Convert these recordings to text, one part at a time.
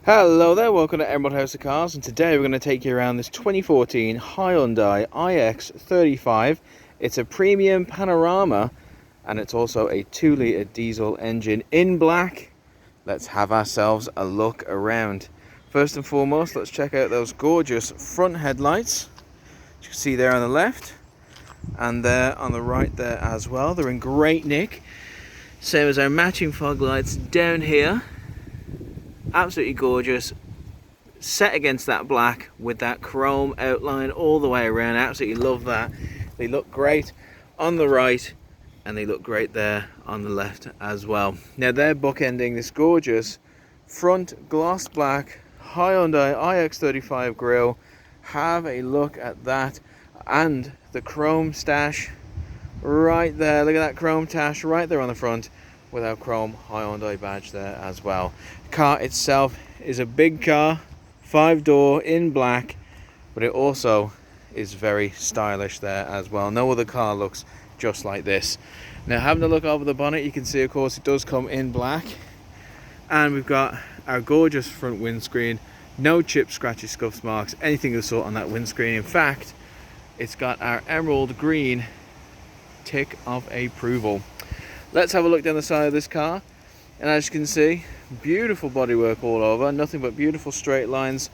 Hello there, welcome to Emerald House of Cars, and today we're going to take you around this 2014 Hyundai iX35. It's a premium panorama and it's also a 2-litre diesel engine in black. Let's have ourselves a look around. First and foremost, let's check out those gorgeous front headlights. You can see there on the left and there on the right there as well. They're in great nick. Same as our matching fog lights down here. Absolutely gorgeous, set against that black with that chrome outline all the way around. Absolutely love that. They look great on the right and they look great there on the left as well. Now they're bookending this gorgeous front gloss black Hyundai iX35 grille. Have a look at that, and the chrome stash right there. Look at that chrome stash right there on the front with our chrome Hyundai badge there as well. The car itself is a big car, 5-door in black, but it also is very stylish there as well. No other car looks just like this. Now having a look over the bonnet, you can see of course it does come in black, and we've got our gorgeous front windscreen. No chips, scratches, scuffs, marks, anything of the sort on that windscreen. In fact, it's got our emerald green tick of approval. Let's have a look down the side of this car, and as you can see, beautiful bodywork all over, nothing but beautiful straight lines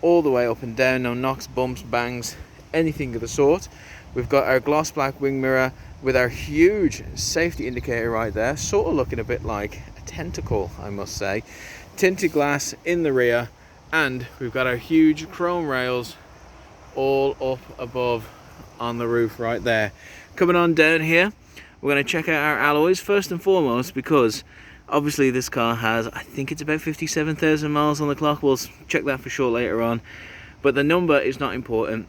all the way up and down. No knocks, bumps, bangs, anything of the sort. We've got our gloss black wing mirror with our huge safety indicator right there, sort of looking a bit like a tentacle, I must say. Tinted glass in the rear, and we've got our huge chrome rails all up above on the roof right there. Coming on down here, we're going to check out our alloys first and foremost, because obviously this car has, I think it's about 57,000 miles on the clock. We'll check that for sure later on, but the number is not important.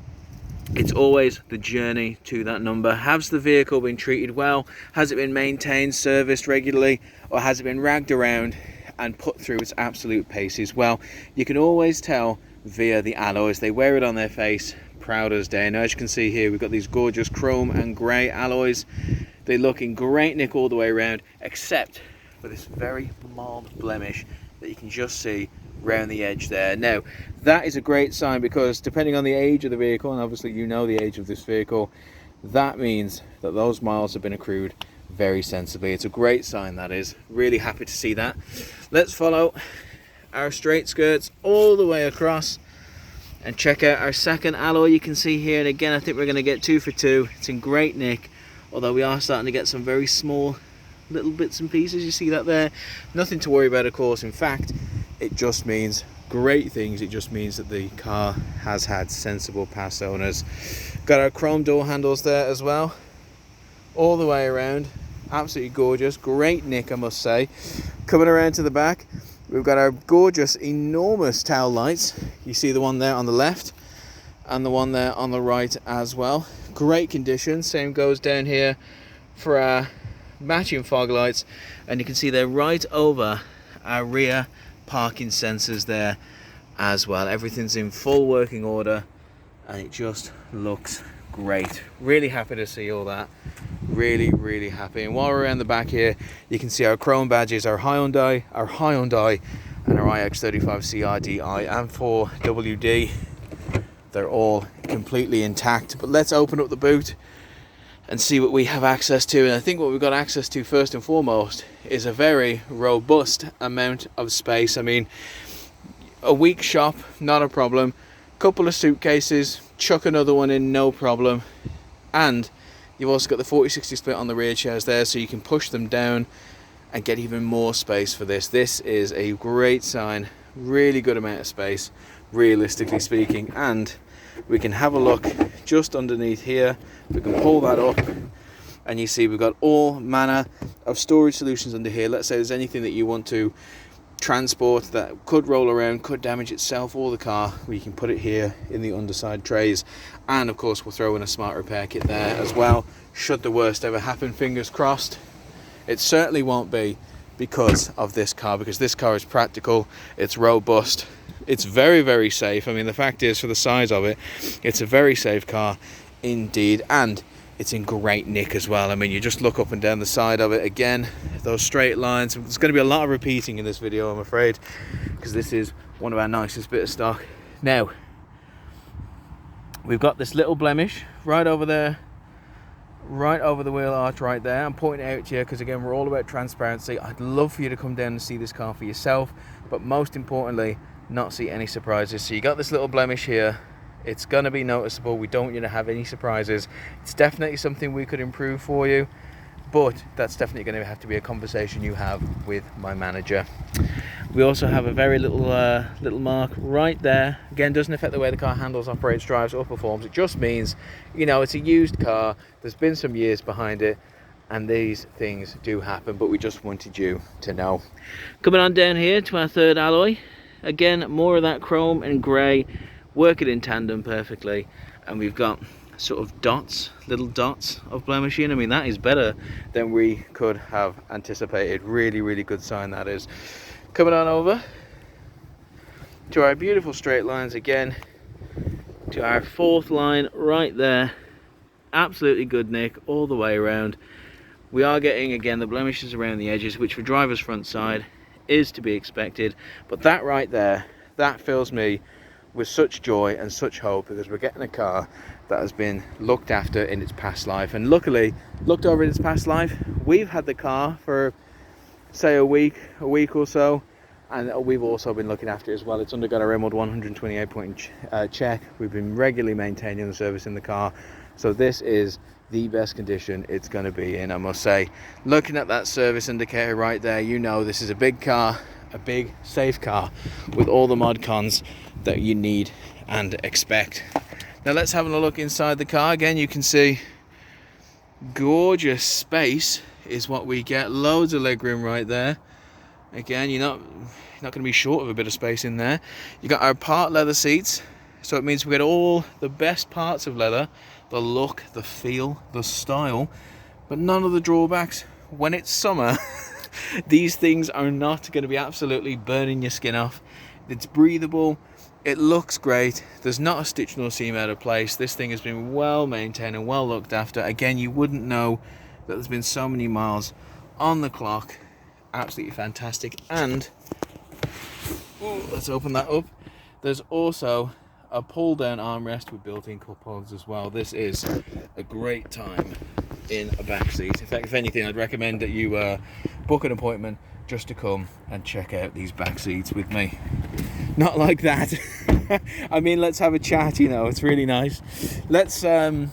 It's always the journey to that number. Has the vehicle been treated well? Has it been maintained, serviced regularly, or has it been ragged around and put through its absolute paces? Well, you can always tell via the alloys. They wear it on their face proud as day. Now as you can see here, we've got these gorgeous chrome and grey alloys. They look in great nick all the way around, except for this very mild blemish that you can just see round the edge there. Now that is a great sign, because depending on the age of the vehicle, and obviously you know the age of this vehicle, that means that those miles have been accrued very sensibly. It's a great sign, that is. Really happy to see that. Let's follow our straight skirts all the way across and check out our second alloy. You can see here, and again I think we're going to get 2 for 2. It's in great nick, although we are starting to get some very small little bits and pieces. You see that there? Nothing to worry about, of course. In fact, it just means great things. It just means that the car has had sensible past owners. Got our chrome door handles there as well, all the way around. Absolutely gorgeous, great nick, I must say. Coming around to the back, we've got our gorgeous enormous tail lights. You see the one there on the left and the one there on the right as well. Great condition. Same goes down here for our matching fog lights, and you can see they're right over our rear parking sensors there as well. Everything's in full working order and it just looks great. Really happy to see all that. Really happy. And while we're around the back here, you can see our chrome badges, our Hyundai and our iX35 CRDI and 4WD. They're all completely intact. But let's open up the boot and see what we have access to. And I think what we've got access to first and foremost is a very robust amount of space. I mean, a weak shop, not a problem. Couple of suitcases, chuck another one in, no problem. And you've also got the 40-60 split on the rear chairs there, so you can push them down and get even more space for this. This is a great sign. Really good amount of space, realistically speaking. And we can have a look just underneath here. We can pull that up and you see we've got all manner of storage solutions under here. Let's say there's anything that you want to transport that could roll around, could damage itself or the car, we can put it here in the underside trays. And of course we'll throw in a smart repair kit there as well, should the worst ever happen. Fingers crossed. It certainly won't be because of this car, because this car is practical, it's robust, it's very safe. I mean, the fact is, for the size of it, it's a very safe car indeed, and it's in great nick as well. I mean, you just look up and down the side of it, again, those straight lines. There's going to be a lot of repeating in this video, I'm afraid. because this is one of our nicest bit of stock. Now, we've got this little blemish right over there, right over the wheel arch right there. I'm pointing it out to you because, again, we're all about transparency. I'd love for you to come down and see this car for yourself, but most importantly, not see any surprises. So you got this little blemish here. It's going to be noticeable. We don't want you to have any surprises. It's definitely something we could improve for you, but that's definitely going to have to be a conversation you have with my manager. We also have a very little mark right there. Again, doesn't affect the way the car handles, operates, drives, or performs. It just means, you know, it's a used car. There's been some years behind it, and these things do happen, but we just wanted you to know. Coming on down here to our third alloy. Again, more of that chrome and grey, working in tandem perfectly. And we've got sort of dots, little dots of blemishing. I mean, that is better than we could have anticipated. Really, really good sign that is. Coming on over to our beautiful straight lines again, to our fourth line right there. Absolutely good nick all the way around. We are getting, again, the blemishes around the edges, which for driver's front side is to be expected. But that right there, that fills me with such joy and such hope, because we're getting a car that has been looked after in its past life. And luckily, looked over in its past life, we've had the car for, say, a week or so, and we've also been looking after it as well. It's undergone a REMOD 128-point check. We've been regularly maintaining and servicing the car, so this is the best condition it's going to be in, I must say. Looking at that service indicator right there, you know this is a big car, a big safe car with all the mod cons that you need and expect. Now let's have a look inside the car. Again, you can see gorgeous space is what we get. Loads of legroom right there. Again, you're not going to be short of a bit of space in there. You got our part leather seats, so it means we get all the best parts of leather, the look, the feel, the style, but none of the drawbacks. When it's summer, these things are not going to be absolutely burning your skin off. It's breathable. It looks great. There's not a stitch nor seam out of place. This thing has been well maintained and well looked after. Again, you wouldn't know that there's been so many miles on the clock. Absolutely fantastic. And let's open that up. There's also a pull down armrest with built-in cup holders as well. This is a great time in a back seat. In fact, if anything, I'd recommend that you book an appointment just to come and check out these back seats with me. Not like that. I mean, let's have a chat, you know, it's really nice. Let's open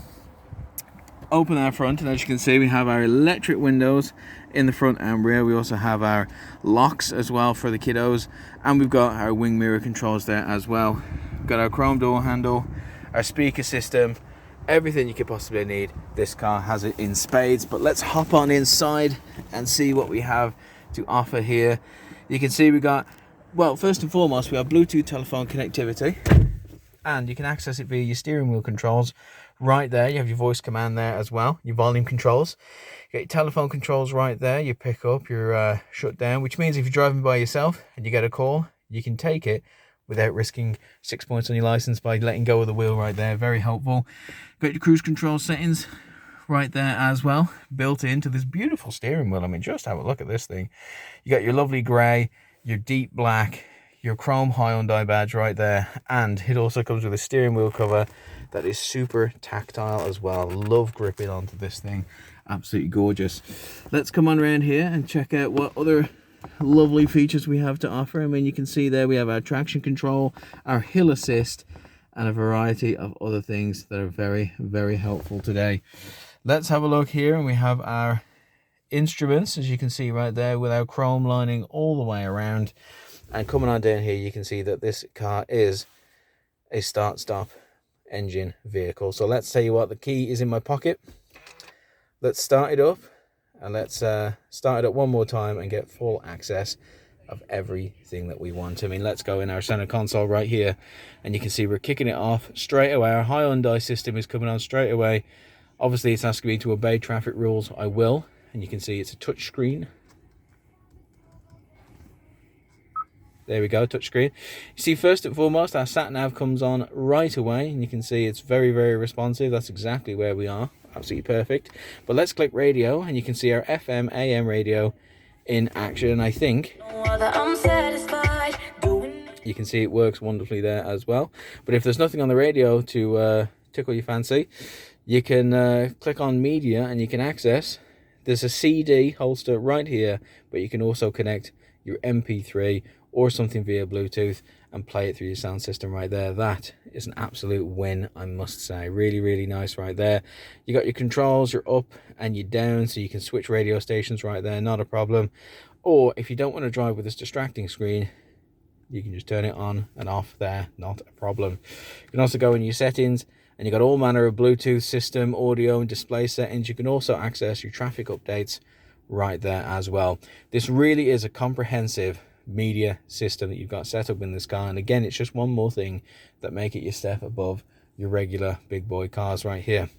our front, and as you can see, we have our electric windows in the front and rear. We also have our locks as well for the kiddos, and we've got our wing mirror controls there as well. We've got our chrome door handle, our speaker system, everything you could possibly need. This car has it in spades. But let's hop on inside and see what we have to offer here. You can see we got, well, first and foremost, we have Bluetooth telephone connectivity, and you can access it via your steering wheel controls right there. You have your voice command there as well, your volume controls. You get your telephone controls right there, your pick up, your shut down, which means if you're driving by yourself and you get a call, you can take it without risking 6 points on your license by letting go of the wheel right there. Very helpful. Got your cruise control settings right there as well, built into this beautiful steering wheel. I mean, just have a look at this thing. You got your lovely grey, your deep black, your chrome Hyundai badge right there, and it also comes with a steering wheel cover that is super tactile as well. Love gripping onto this thing. Absolutely gorgeous. Let's come on around here and check out what other lovely features we have to offer. I mean, you can see there we have our traction control, our hill assist, and a variety of other things that are very, very helpful today. Let's have a look here, and we have our instruments, as you can see right there, with our chrome lining all the way around. And coming on down here, you can see that this car is a start-stop engine vehicle. So let's tell you what, the key is in my pocket. Let's start it up, and let's start it up one more time and get full access of everything that we want. I mean, let's go in our center console right here, and you can see we're kicking it off straight away. Our Hyundai system is coming on straight away. Obviously, it's asking me to obey traffic rules. I will, and you can see it's a touch screen. There we go, touch screen. You see, first and foremost, our sat nav comes on right away, and you can see it's very, very responsive. That's exactly where we are. Absolutely perfect. But let's click radio, and you can see our FM, AM radio in action. And I think You can see it works wonderfully there as well. But if there's nothing on the radio to tickle your fancy, you can click on media and you can access. There's a CD holster right here, but you can also connect your MP3 or something via Bluetooth and play it through your sound system right there. That is an absolute win, I must say. Really, really nice right there. You got your controls, your up and your down, so you can switch radio stations right there, not a problem. Or if you don't want to drive with this distracting screen, you can just turn it on and off there, not a problem. You can also go in your settings, and you've got all manner of Bluetooth system, audio and display settings. You can also access your traffic updates right there as well. This really is a comprehensive media system that you've got set up in this car. And again, it's just one more thing that make it your step above your regular big boy cars right here.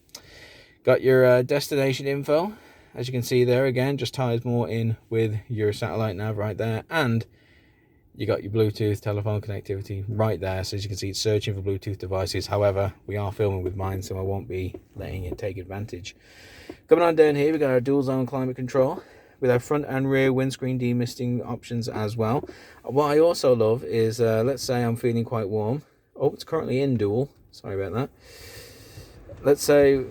Got your destination info. As you can see there, again, just ties more in with your satellite nav right there. And you got your Bluetooth telephone connectivity right there. So as you can see, it's searching for Bluetooth devices. However, we are filming with mine, so I won't be letting it take advantage. Coming on down here, we've got our dual zone climate control with our front and rear windscreen demisting options as well. What I also love is, let's say I'm feeling quite warm. Oh, it's currently in dual. Sorry about that. Let's say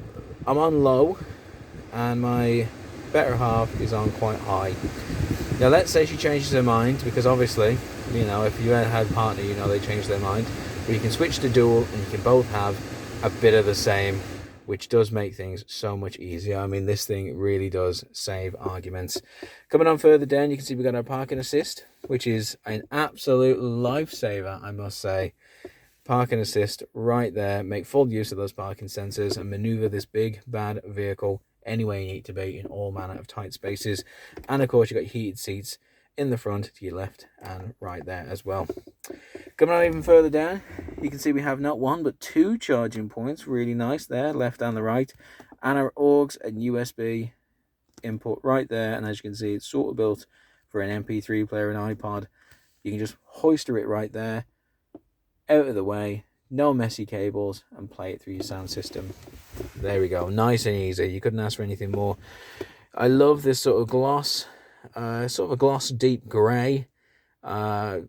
I'm on low and my better half is on quite high. Now let's say she changes her mind, because obviously, you know, if you had a partner, you know they change their mind. But you can switch to dual and you can both have a bit of the same, which does make things so much easier. I mean, this thing really does save arguments. Coming on further down, you can see we've got our parking assist, which is an absolute lifesaver, I must say. Parking assist right there. Make full use of those parking sensors and maneuver this big, bad vehicle anywhere you need to be in all manner of tight spaces. And of course, you've got your heated seats in the front to your left and right there as well. Coming on even further down, you can see we have not one but two charging points. Really nice there, left and the right. And our AUX and USB input right there. And as you can see, it's sort of built for an MP3 player and iPod. You can just hoister it right there, out of the way, no messy cables, and play it through your sound system. There we go, nice and easy. You couldn't ask for anything more. I love this sort of gloss, sort of a gloss deep grey. 6-speed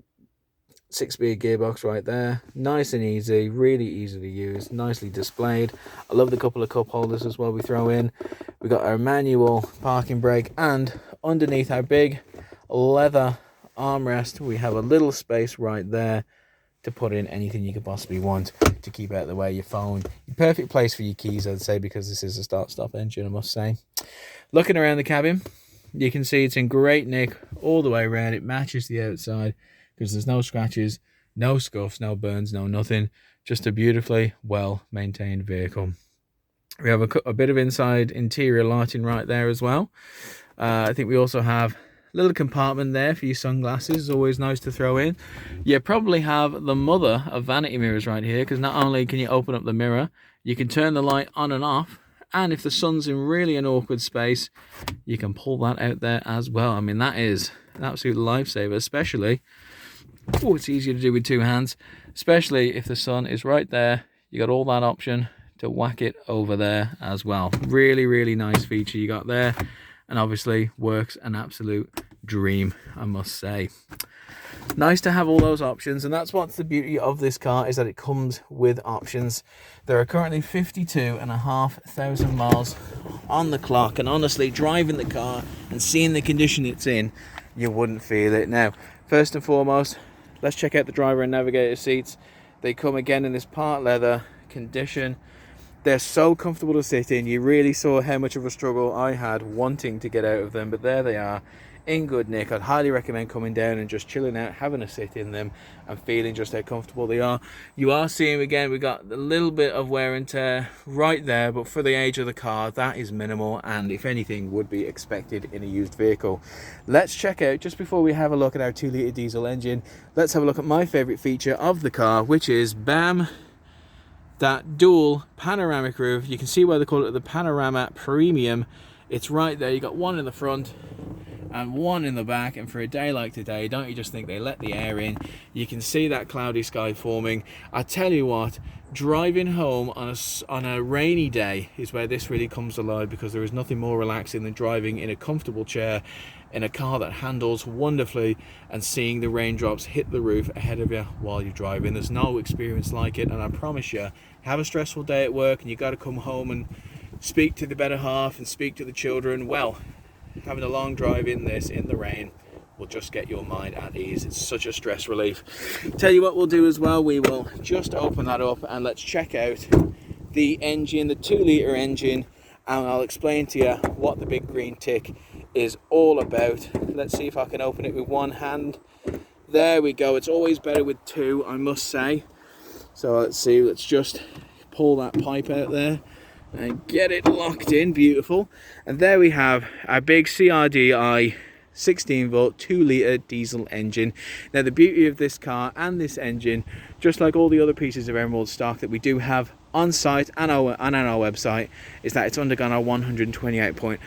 gearbox right there, nice and easy, really easy to use, nicely displayed. I love the couple of cup holders as well we throw in. We got our manual parking brake, and underneath our big leather armrest we have a little space right there to put in anything you could possibly want to keep out of the way. Your phone, your perfect place for your keys, I'd say, because this is a start-stop engine, I must say. Looking around the cabin, you can see it's in great nick all the way around. It matches the outside because there's no scratches, no scuffs, no burns, no nothing. Just a beautifully well-maintained vehicle. We have a bit of inside interior lighting right there as well. I think we also have a little compartment there for your sunglasses, always nice to throw in. You probably have the mother of vanity mirrors right here, because not only can you open up the mirror, you can turn the light on and off, and if the sun's in really an awkward space, you can pull that out there as well. I mean, that is an absolute lifesaver, especially, oh, it's easier to do with two hands, especially if the sun is right there. You got all that option to whack it over there as well. Really, really nice feature you got there, and obviously works an absolute dream, I must say. Nice to have all those options, and that's what's the beauty of this car, is that it comes with options. There are currently 52,500 miles on the clock, and honestly, driving the car and seeing the condition it's in, you wouldn't feel it. Now, first and foremost, let's check out the driver and navigator seats. They come again in this part leather condition. They're so comfortable to sit in. You really saw how much of a struggle I had wanting to get out of them, but there they are in good nick. I'd highly recommend coming down and just chilling out, having a sit in them and feeling just how comfortable they are. You are seeing, again, we got a little bit of wear and tear right there, but for the age of the car, that is minimal, and if anything, would be expected in a used vehicle. Let's check out, just before we have a look at our 2-litre diesel engine, let's have a look at my favorite feature of the car, which is BAM, that dual panoramic roof. You can see why they call it the Panorama Premium. It's right there. You got one in the front and one in the back. And for a day like today, don't you just think they let the air in? You can see that cloudy sky forming. I tell you what, driving home on a rainy day is where this really comes alive, because there is nothing more relaxing than driving in a comfortable chair in a car that handles wonderfully and seeing the raindrops hit the roof ahead of you while you're driving. There's no experience like it, and I promise you, have a stressful day at work and you got to come home and speak to the better half and speak to the children. Well, having a long drive in this in the rain will just get your mind at ease. It's such a stress relief. Tell you what we'll do as well, we will just open that up and let's check out the engine, the 2-litre engine, and I'll explain to you what the big green tick is all about. Let's see if I can open it with one hand. There we go. It's always better with two, I must say. So let's see, let's just pull that pipe out there and get it locked in. Beautiful. And there we have our big CRDI 16-volt 2-litre diesel engine. Now the beauty of this car and this engine, just like all the other pieces of Emerald stock that we do have on site and on our website, is that it's undergone our 128-point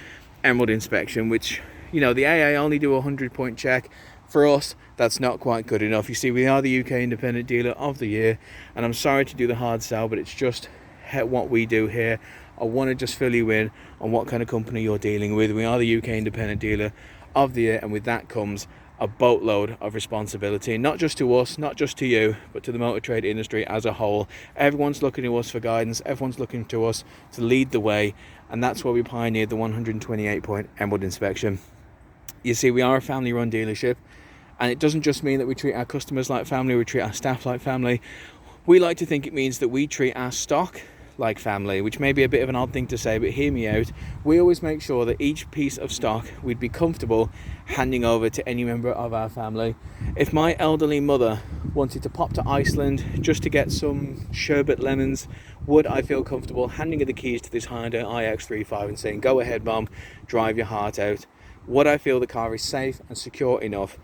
Emerald inspection, which, you know, the AA only do a 100-point check. For us, that's not quite good enough. You see, we are the UK Independent Dealer of the Year, and I'm sorry to do the hard sell, but it's just what we do here. I want to just fill you in on what kind of company you're dealing with. We are the UK Independent Dealer of the Year, and with that comes a boatload of responsibility, not just to us, not just to you, but to the motor trade industry as a whole. Everyone's looking to us for guidance, everyone's looking to us to lead the way, and that's why we pioneered the 128-point Emerald inspection. You see, we are a family-run dealership, and it doesn't just mean that we treat our customers like family, we treat our staff like family. We like to think it means that we treat our stock like family, which may be a bit of an odd thing to say, but hear me out. We always make sure that each piece of stock we'd be comfortable handing over to any member of our family. If my elderly mother wanted to pop to Iceland just to get some sherbet lemons, would I feel comfortable handing her the keys to this Hyundai iX35 and saying, go ahead mom, drive your heart out? Would I feel the car is safe and secure enough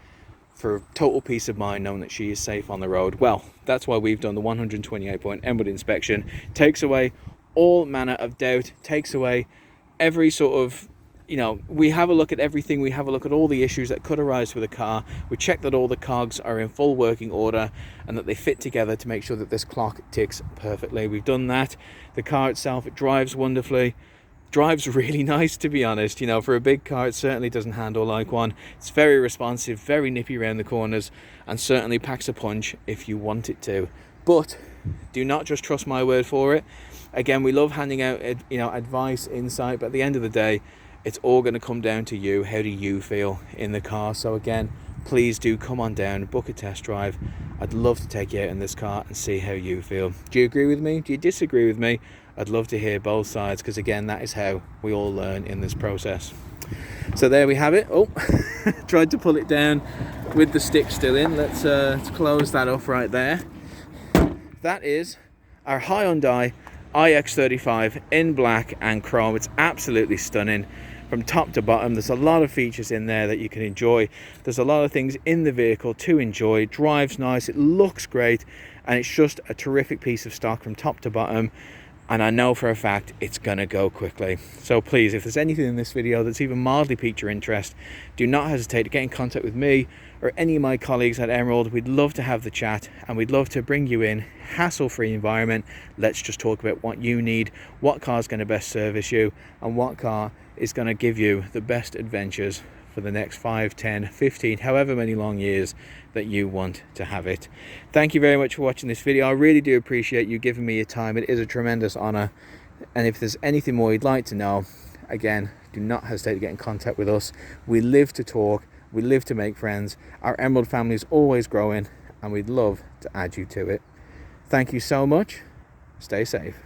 for total peace of mind knowing that she is safe on the road? Well, that's why we've done the 128-point Emerald inspection. Takes away all manner of doubt, takes away every sort of, you know, we have a look at everything, we have a look at all the issues that could arise with a car, we check that all the cogs are in full working order and that they fit together to make sure that this clock ticks perfectly. We've done that. The car itself, it drives wonderfully. Drives really nice, to be honest. You know, for a big car, it certainly doesn't handle like one. It's very responsive, very nippy around the corners, and certainly packs a punch if you want it to. But do not just trust my word for it. Again, we love handing out, you know, advice, insight, but at the end of the day, it's all going to come down to you. How do you feel in the car? So again, please do come on down, book a test drive. I'd love to take you out in this car and see how you feel. Do you agree with me? Do you disagree with me? I'd love to hear both sides, because again, that is how we all learn in this process. So there we have it. Oh, tried to pull it down with the stick still in. Let's close that off right there. That is our Hyundai iX35 in black and chrome. It's absolutely stunning from top to bottom. There's a lot of features in there that you can enjoy. There's a lot of things in the vehicle to enjoy. It drives nice, it looks great, and it's just a terrific piece of stock from top to bottom. And I know for a fact it's gonna go quickly. So please, if there's anything in this video that's even mildly piqued your interest, do not hesitate to get in contact with me or any of my colleagues at Emerald. We'd love to have the chat, and we'd love to bring you in hassle-free environment. Let's just talk about what you need, what car's going to best service you, and what car is going to give you the best adventures for the next 5, 10, 15, however many long years that you want to have it. Thank you very much for watching this video. I really do appreciate you giving me your time. It is a tremendous honor. And if there's anything more you'd like to know, again, do not hesitate to get in contact with us. We live to talk. We live to make friends. Our Emerald family is always growing, and we'd love to add you to it. Thank you so much. Stay safe.